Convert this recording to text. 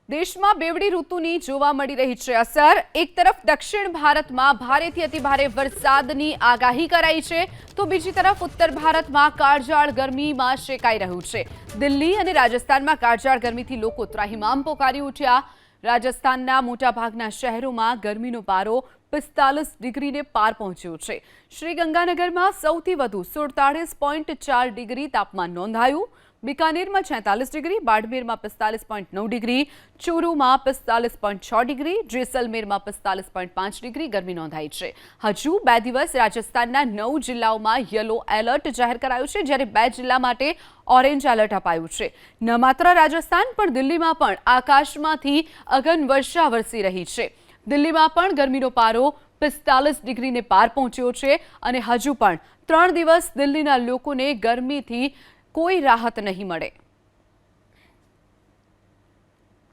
દેશમાં બેવડી ઋતુની જોવા મળી રહી છે અસર। એક તરફ દક્ષિણ ભારતમાં ભારેથી અતિભારે વરસાદની આગાહી કરાઈ છે, તો બીજી તરફ ઉત્તર ભારતમાં કાળઝાળ ગરમીમાં શેકાઈ રહ્યું છે। દિલ્હી અને રાજસ્થાનમાં કાળઝાળ ગરમીથી લોકો ત્રાહિમામ પોકારી ઉઠ્યા। રાજસ્થાનના મોટાભાગના શહેરોમાં ગરમીનો પારો 45 ડિગ્રીને પાર પહોંચ્યો છે। શ્રીગંગાનગરમાં સૌથી વધુ 47.4 ડિગ્રી તાપમાન નોંધાયું। बीकानेर में 46 डिग्री, बाड़मेर में 45.9 डिग्री, चूरू में 45.6 डिग्री, जैसलमेर में 45.5 डिग्री गर्मी नोंधाई है। हजू 2 दिवस राजस्थान 9 जिल्लाओं में येलो एलर्ट जाहिर कराયું છે, જ્યારે 2 जिल्ला માટે ऑरेंज एलर्ट अपाયું છે। न मात्र राजस्थान पर दिल्ली में पण आकाशमांथी अगन वर्षा वरसी रही है। दिल्ली में पण गर्मीनो पारो 45 डिग्री ने पार पहोंच्यो છે અને હજુ પણ 3 દિવસ દિલ્હીના લોકોને ગરમીથી कोई राहत नहीं मळे।